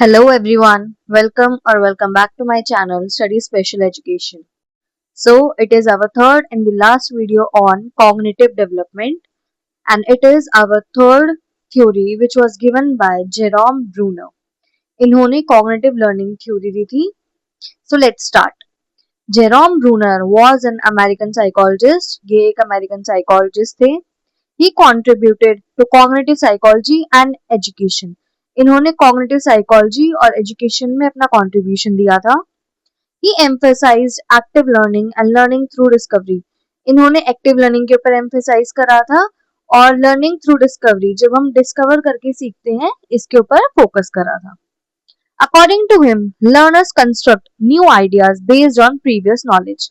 Hello everyone, welcome back to my channel Study Special Education. So it is our third and the last video on cognitive development, and it is our third theory which was given by Jerome Bruner. इन्होंने cognitive learning theory दी थी. So let's start. Jerome Bruner was an American psychologist. ये एक American psychologist थे. He contributed to cognitive psychology and education. इन्होंने cognitive psychology और education में अपना contribution दिया था. He emphasised active learning and learning through discovery. इन्होंने एक्टिव लर्निंग के ऊपर एम्फेसाइज करा था और लर्निंग थ्रू डिस्कवरी, जब हम डिस्कवर करके सीखते हैं, इसके ऊपर फोकस करा था. According to him, learners construct new ideas based on previous knowledge.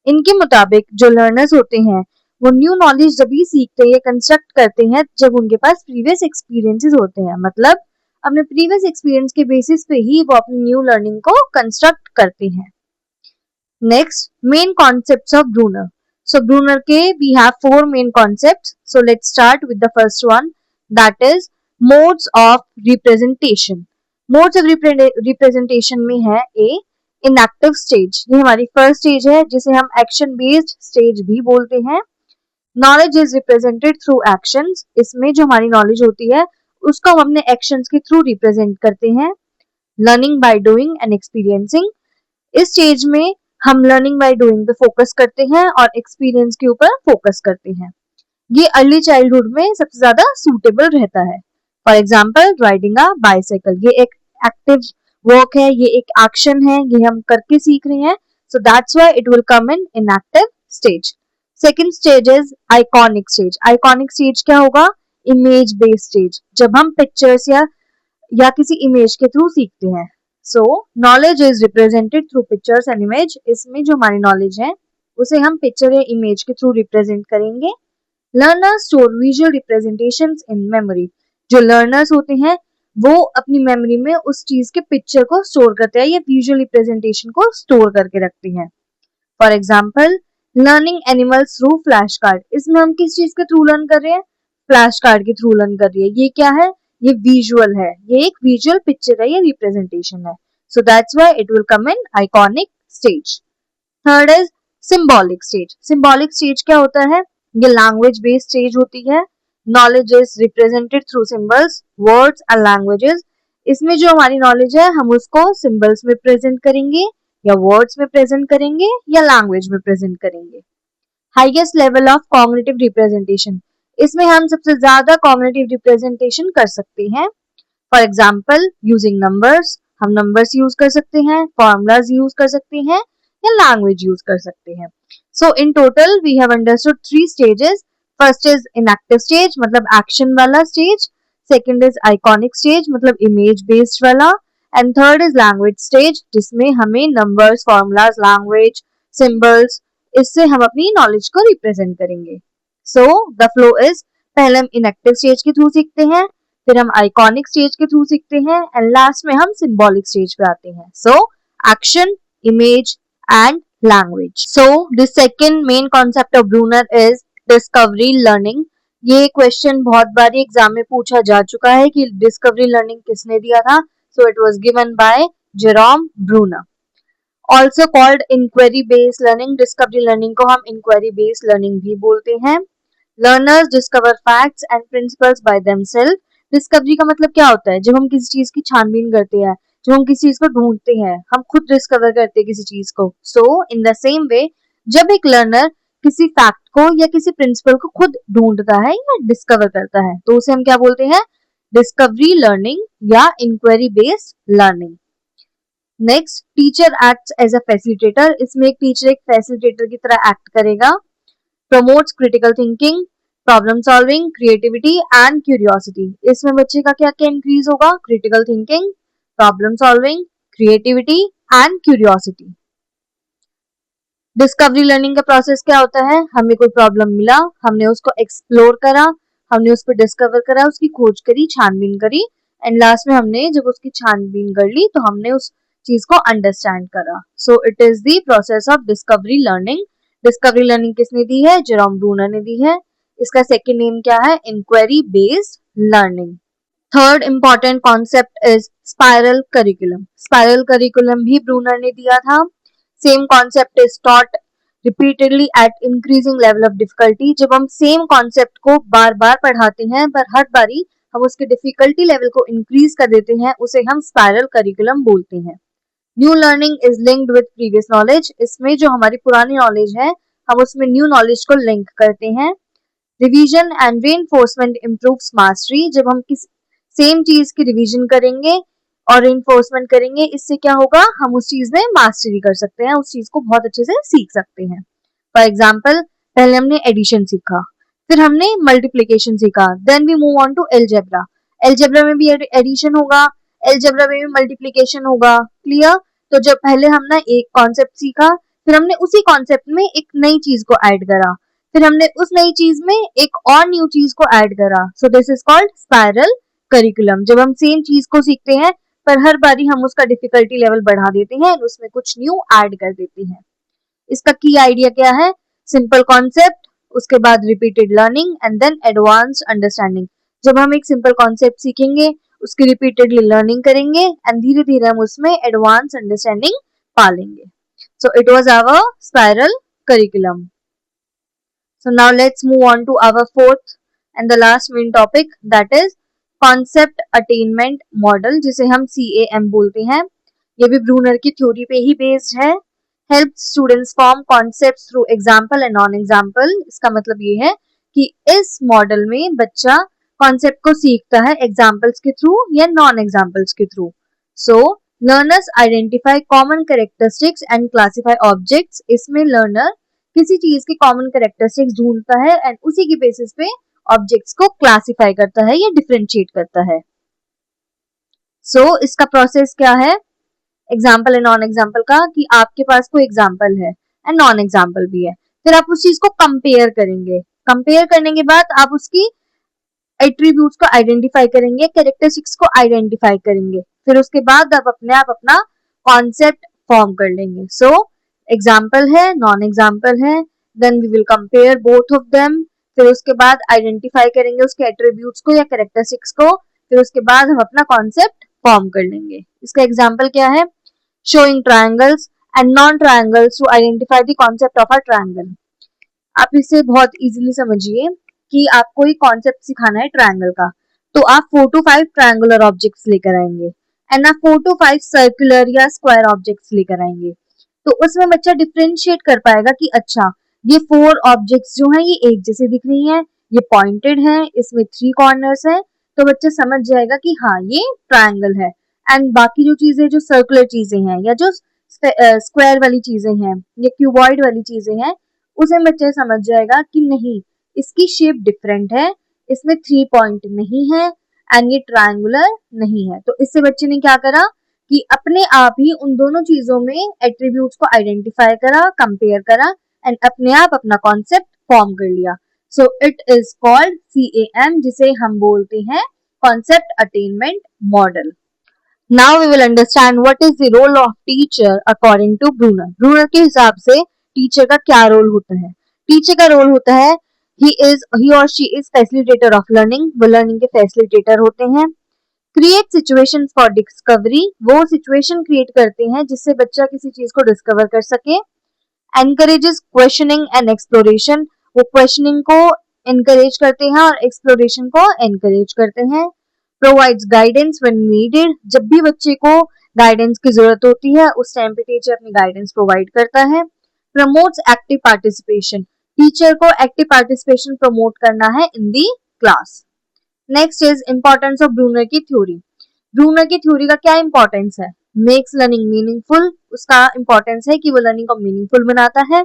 इनके मुताबिक जो लर्नर्स होते हैं वो न्यू नॉलेज जब भी सीखते हैं, कंस्ट्रक्ट करते हैं जब उनके पास प्रीवियस एक्सपीरियंसेस होते हैं. मतलब अपने प्रीवियस एक्सपीरियंस के बेसिस पे ही वो अपनी न्यू लर्निंग को कंस्ट्रक्ट करते हैं. Next, main concepts of Bruner. So Bruner के we have four main concepts. So let's start with the first one, that is modes of representation. Modes of representation में है ए, inactive stage. ये हमारी first stage है जिसे हम action based stage भी बोलते हैं. Knowledge is represented through actions. इसमें जो हमारी नॉलेज होती है उसको हम अपने एक्शंस के थ्रू रिप्रेजेंट करते हैं. Learning by doing and experiencing. इस स्टेज में हम लर्निंग बाय डूइंग पे फोकस करते हैं और एक्सपीरियंस के ऊपर फोकस करते हैं. ये अर्ली चाइल्डहुड में सबसे ज्यादा सूटेबल रहता है. For example, riding a bicycle. ये एक एक्टिव वर्क है, ये एक एक्शन है, ये हम करके सीख रहे हैं. So that's why it will come in inactive stage. Second stage is iconic stage. Iconic stage क्या होगा? Image based stage. जब हम पिक्चर्स या किसी इमेज के थ्रू सीखते हैं. सो knowledge is represented through pictures and image. इसमें जो हमारी नॉलेज है उसे हम पिक्चर या इमेज के थ्रू रिप्रेजेंट करेंगे. Learners store visual representations in memory. जो लर्नर्स होते हैं वो अपनी मेमोरी में उस चीज के पिक्चर को स्टोर करते हैं या विजुअल रिप्रेजेंटेशन को स्टोर करके रखते हैं. For example, learning animals through flash card. इसमें हम किस चीज के थ्रू लर्न कर रहे हैं? फ्लैश कार्ड के थ्रू लर्न कर रही है. ये क्या है? ये विजुअल है, ये एक विजुअल पिक्चर है, ये रिप्रेजेंटेशन है. So that's why it will come in iconic stage. Third is symbolic stage. Symbolic stage क्या होता है? ये लैंग्वेज बेस्ड स्टेज होती है. Knowledge is represented through symbols, words and languages. इसमें जो हमारी नॉलेज है हम उसको सिंबल्स में प्रेजेंट करेंगे या वर्ड्स में प्रेजेंट करेंगे या लैंग्वेज में प्रेजेंट करेंगे. Highest level of cognitive representation. इसमें हम सबसे ज्यादा कॉग्निटिव रिप्रेजेंटेशन कर सकते हैं. For example, using numbers. हम नंबर्स यूज कर सकते हैं, फॉर्मूलाज यूज कर सकते हैं या लैंग्वेज यूज कर सकते हैं. So in total we have understood three stages. First is enactive stage, मतलब एक्शन वाला stage. Second is iconic stage, मतलब इमेज बेस्ड वाला. And third is language stage, जिसमें हमें नंबर्स, फॉर्मूलाज, लैंग्वेज, सिंबल्स, इससे हम अपनी नॉलेज को रिप्रेजेंट करेंगे. सो द फ्लो इज, पहले हम इनएक्टिव स्टेज के थ्रू सीखते हैं, फिर हम आइकॉनिक स्टेज के थ्रू सीखते हैं एंड लास्ट में हम सिंबॉलिक स्टेज पे आते हैं. So action, image and language. So the second main concept of Bruner is discovery learning. ये क्वेश्चन बहुत बार एग्जाम में पूछा जा चुका है कि डिस्कवरी लर्निंग किसने दिया था. So it was given by Jerome Bruner. Also called inquiry based learning. Discovery learning को हम इंक्वायरी बेस्ड लर्निंग भी बोलते हैं. Learners discover facts and principles by themselves. Discovery का मतलब क्या होता है? जब हम किसी चीज की छानबीन करते हैं, जब हम किसी चीज को ढूंढते हैं, हम खुद डिस्कवर करते हैं किसी चीज को. सो इन द सेम वे, जब एक लर्नर किसी फैक्ट को या किसी प्रिंसिपल को खुद ढूंढता है या डिस्कवर करता है तो उसे हम क्या बोलते हैं? डिस्कवरी लर्निंग या inquiry based learning. Next, teacher acts as a facilitator. इसमें एक टीचर एक फैसिलिटेटर की तरह एक्ट करेगा. Promotes critical thinking, problem solving, creativity and curiosity. इसमें बच्चे का क्या क्या इंक्रीज होगा? Critical thinking, problem solving, creativity and curiosity. Discovery learning का प्रोसेस क्या होता है? हमें कोई प्रॉब्लम मिला, हमने उसको एक्सप्लोर करा, हमने उस पर डिस्कवर करा, उसकी खोज करी, छानबीन करी एंड लास्ट में हमने जब उसकी छानबीन कर ली तो हमने उस चीज को अंडरस्टैंड करा. सो it is the process of discovery learning. Discovery learning किसने दी है? जेरोम ब्रूनर ने दी है. इसका सेकंड नेम क्या है? Inquiry based learning. Third important concept is spiral curriculum. Spiral curriculum भी ब्रूनर ने दिया था। Same concept is taught repeatedly at increasing level of difficulty. जब हम सेम कॉन्सेप्ट को बार बार पढ़ाते हैं पर हर बारी हम उसके डिफिकल्टी लेवल को इंक्रीज कर देते हैं, उसे हम स्पाइरल करिकुलम बोलते हैं। New learning is linked with previous knowledge. इसमें जो हमारी पुरानी नॉलेज है हम उसमें न्यू नॉलेज को लिंक करते हैं। Revision and reinforcement improves mastery. जब हम किसी सेम चीज की रिवीजन करेंगे और रीइंफोर्समेंट करेंगे, इससे क्या होगा, हम उस चीज में मास्टरी कर सकते हैं, उस चीज को बहुत अच्छे से सीख सकते हैं। फॉर एग्जाम्पल, पहले हमने एडिशन सीखा, फिर हमने मल्टीप्लीकेशन सीखा, then we move on to algebra. Algebra में भी एडिशन होगा, एलजेब्रा में भी मल्टीप्लीकेशन होगा। क्लियर? तो जब पहले हमने एक कॉन्सेप्ट सीखा, फिर हमने उसी कॉन्सेप्ट में एक नई चीज को ऐड करा, फिर हमने उस नई चीज में एक और न्यू चीज को ऐड करा। So this is called spiral curriculum. जब हम सेम चीज को सीखते हैं पर हर बारी हम उसका डिफिकल्टी लेवल बढ़ा देते हैं, उसमें कुछ न्यू ऐड कर देते हैं। इसका की आइडिया क्या है? सिंपल कॉन्सेप्ट, उसके बाद repeated learning and then advanced understanding. जब हम एक सिंपल कॉन्सेप्ट सीखेंगे, उसकी रिपीटेडली लर्निंग करेंगे एंड धीरे धीरे हम उसमें एडवांस अंडरस्टैंडिंग पा लेंगे। So it was our spiral curriculum. So now let's move on to our fourth and the last main topic, that is concept attainment model, जिसे हम CAM बोलते हैं। ये भी ब्रूनर की थ्योरी पे ही बेस्ड है। Help students form concepts through example and non example. इसका मतलब ये है कि इस मॉडल में बच्चा कॉन्सेप्ट को सीखता है एग्जाम्पल्स के थ्रू या नॉन एग्जाम्पल्स के through. So learners identify common characteristics and classify objects. इसमें लर्नर किसी चीज की कॉमन कैरेक्टरिस्टिक्स ढूंढता है एंड उसी की बेसिस पे ऑब्जेक्ट्स को क्लासिफाई करता है या डिफरेंशिएट करता है। सो इसका प्रोसेस क्या है एग्जाम्पल एंड नॉन एग्जाम्पल का, कि आपके पास कोई एग्जाम्पल है एंड नॉन एग्जाम्पल भी है, फिर आप उस चीज को कंपेयर करेंगे। कंपेयर करने के बाद आप उसकी एट्रीब्यूट्स को आइडेंटिफाई करेंगे, कैरेक्टरिस्टिक्स को आइडेंटिफाई करेंगे, फिर उसके बाद आप अपना कॉन्सेप्ट फॉर्म कर लेंगे। सो एग्जाम्पल है, नॉन एग्जाम्पल है, then we will compare both of them, फिर उसके बाद आइडेंटिफाई करेंगे उसके एट्रीब्यूट्स को या कैरेक्टरिस्टिक्स को, फिर उसके बाद हम अपना कॉन्सेप्ट फॉर्म कर लेंगे। इसका एग्जाम्पल क्या है? Showing triangles and non triangles to identify the concept of a triangle. आप इसे बहुत इजीली समझिए कि आपको एक कॉन्सेप्ट सिखाना है ट्रायंगल का, तो आप 4 to 5 ट्रायंगुलर ऑब्जेक्ट्स लेकर आएंगे एंड आप 4 to 5 सर्कुलर या स्क्वायर ऑब्जेक्ट्स लेकर आएंगे। तो उसमें बच्चा डिफरेंशिएट कर पाएगा कि अच्छा ये 4 ऑब्जेक्ट्स जो हैं ये एक जैसे दिख रही हैं, ये पॉइंटेड हैं, इसमें 3 कॉर्नर्स हैं, तो बच्चा समझ जाएगा कि हाँ ये ट्रायंगल है। एंड बाकी जो चीजें, जो सर्कुलर चीजें हैं या जो स्क्वायर वाली चीजें हैं या क्यूबॉइड वाली चीजें हैं, उसे बच्चा समझ जाएगा कि नहीं इसकी शेप डिफरेंट है, इसमें 3 पॉइंट नहीं है एंड ये ट्रायंगुलर नहीं है। तो इससे बच्चे ने क्या करा कि अपने आप ही उन दोनों चीजों में एट्रीब्यूट्स को आइडेंटिफाई करा, कंपेयर करा एंड अपने आप अपना कॉन्सेप्ट फॉर्म कर लिया। So it is called CAM, जिसे हम बोलते हैं concept attainment model. Now we will understand what is the role of teacher according to Bruner. Bruner के हिसाब से टीचर का क्या रोल होता है? टीचर का रोल होता है he or she is facilitator of learning। वो लर्निंग के फैसिलिटेटर होते हैं। Create situation for discovery. वो सिचुएशन क्रिएट करते हैं जिससे बच्चा किसी चीज को डिस्कवर कर सके। Encourages questioning and exploration. वो क्वेश्चनिंग को एनकरेज करते हैं और एक्सप्लोरेशन को एनकरेज करते हैं। Provides guidance when needed. जब भी बच्चे को गाइडेंस की जरूरत होती है उस टाइम पे टीचर अपनी गाइडेंस प्रोवाइड करता है। Promotes active participation. टीचर को एक्टिव पार्टिसिपेशन प्रमोट करना है in the class. Next is importance of Bruner की थ्योरी। ब्रूनर की थ्योरी का क्या इंपॉर्टेंस है? Makes learning meaningful. उसका इंपॉर्टेंस है कि वो लर्निंग को मीनिंगफुल बनाता है।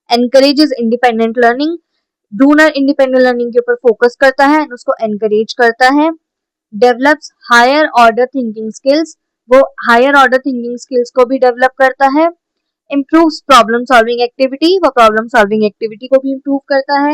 Encourages independent learning. Bruner independent learning के ऊपर फोकस करता है, उसको एनकरेज करता है। Develops higher order thinking skills. वो हायर ऑर्डर थिंकिंग स्किल्स को भी डेवलप करता है। Improves problem solving activity. वो प्रॉब्लम सॉल्विंग एक्टिविटी को भी इम्प्रूव करता है।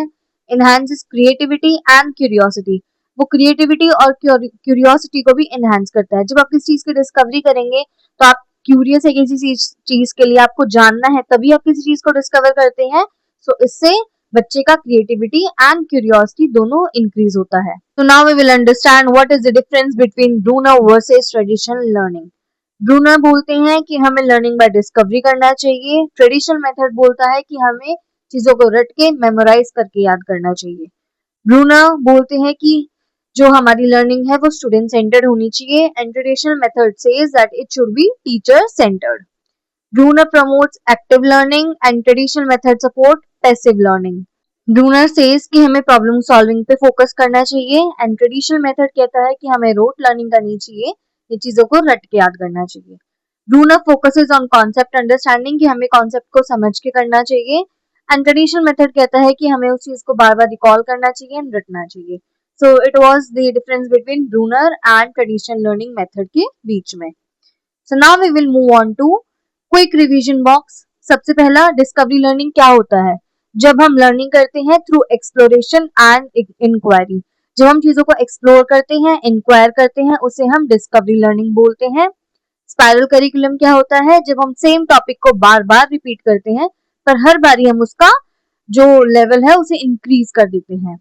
इनहैंसेस क्रिएटिविटी एंड क्यूरियोसिटी। वो क्रिएटिविटी और क्यूरियोसिटी को भी एनहांस करता है। जब आप किसी चीज की डिस्कवरी करेंगे तो आप क्यूरियस है किसी चीज के लिए, आपको जानना है, तभी आप किसी चीज को डिस्कवर करते हैं। सो इससे बच्चे का क्रिएटिविटी एंड क्यूरियोसिटी दोनों इंक्रीज होता है। तो now we will understand what is the difference between Bruner versus traditional learning. Bruner बोलते हैं कि हमें लर्निंग बाय डिस्कवरी करना चाहिए, ट्रेडिशनल मेथड बोलता है कि हमें चीजों को रट के मेमोराइज करके याद करना चाहिए। ब्रूनर बोलते हैं कि जो हमारी लर्निंग है वो स्टूडेंट सेंटर्ड होनी चाहिए and traditional method says that it should be teacher centred. Bruner promotes active learning and traditional method support passive learning. Bruner says कि हमें प्रॉब्लम सॉल्विंग पे फोकस करना चाहिए एंड ट्रेडिशनल मेथड कहता है कि हमें रोट लर्निंग करनी चाहिए, ये चीजों को रट के याद करना चाहिए। Bruner focuses on concept understanding कि हमें कॉन्सेप्ट को समझ के करना चाहिए एंड ट्रेडिशनल मेथड कहता है कि हमें उस चीज को बार बार रिकॉल करना चाहिए एंड रटना चाहिए। So it was the difference between Bruner and traditional learning method के बीच में। So now we will move on to quick revision box. सबसे पहला, डिस्कवरी लर्निंग क्या होता है? जब हम लर्निंग करते हैं थ्रू एक्सप्लोरेशन एंड इंक्वायरी। जब हम चीजों को एक्सप्लोर करते हैं, इंक्वायर करते हैं, उसे हम डिस्कवरी लर्निंग बोलते हैं। स्पाइरल करिकुलम क्या होता है? जब हम सेम टॉपिक को बार बार रिपीट करते हैं पर हर बारी हम उसका जो लेवल है उसे इंक्रीज कर देते हैं।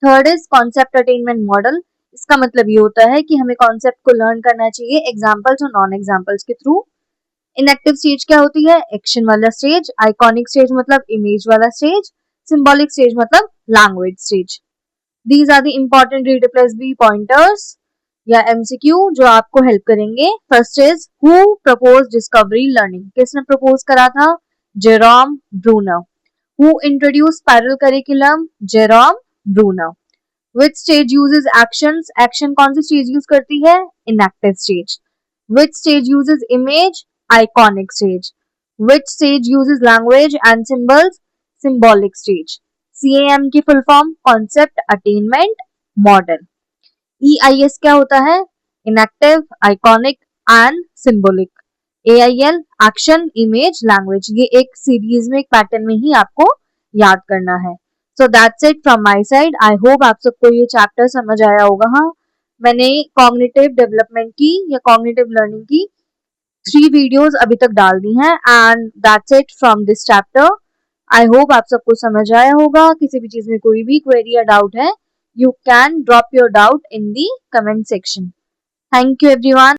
Third is concept attainment model. इसका मतलब ये होता है कि हमें कॉन्सेप्ट को लर्न करना चाहिए एग्जाम्पल्स और नॉन एग्जाम्पल्स के थ्रू। इनएक्टिव स्टेज क्या होती है? एक्शन वाला स्टेज। आइकॉनिक स्टेज मतलब इमेज वाला स्टेज। सिंबॉलिक स्टेज मतलब language stage. These are the important read plus B pointers या एमसीक्यू जो आपको हेल्प करेंगे। First is who propose discovery learning. किसने प्रपोज करा था? Jerome Bruner. Who introduce spiral curriculum? Jerome Bruner. Which stage uses actions? Action कौन सी stage use करती है? Inactive stage. Which stage uses image? Iconic stage. Which stage uses language and symbols? Symbolic stage. CAM की full form Concept Attainment Model. EIS क्या होता है? Inactive, Iconic and Symbolic. AIL Action, Image, Language. ये एक series में, एक pattern में ही आपको याद करना है। So that's it from my side. I hope आप सबको ये चैप्टर समझ आया होगा। हाँ, मैंने कॉग्निटिव डेवलपमेंट की या कॉग्निटिव लर्निंग की 3 वीडियोस अभी तक डाल दी हैं and that's it from this chapter. I hope आप सबको समझ आया होगा। किसी भी चीज में कोई भी क्वेरी या डाउट है, you can drop your doubt in the comment section. Thank you everyone.